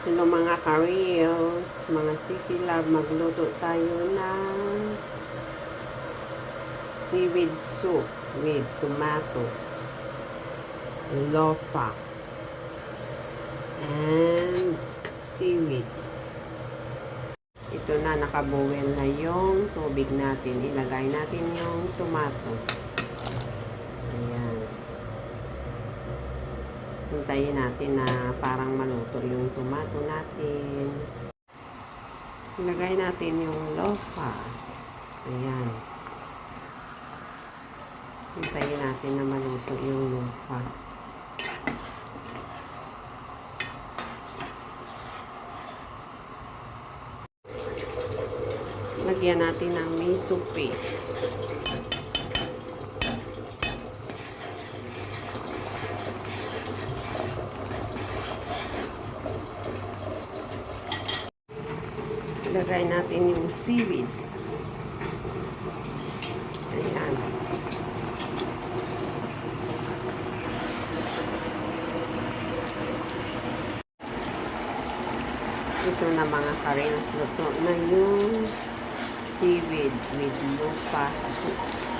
Hello mga ka-reels, mga sisilab, magluto tayo ng seaweed soup with tomato, lofa, and seaweed. Ito na, nakabuwel na yung tubig natin. Ilagay natin yung tomato. Ayan. Hintayin natin na parang maluto yung tomato natin. Ilagay natin yung lofa. Ayan. Hintayin natin na maluto yung lofa. Lagyan natin ng miso paste. Ilagay natin yung seaweed. Ayan. Ito na mga ka-reels, luto na yung seaweed with lupa soup.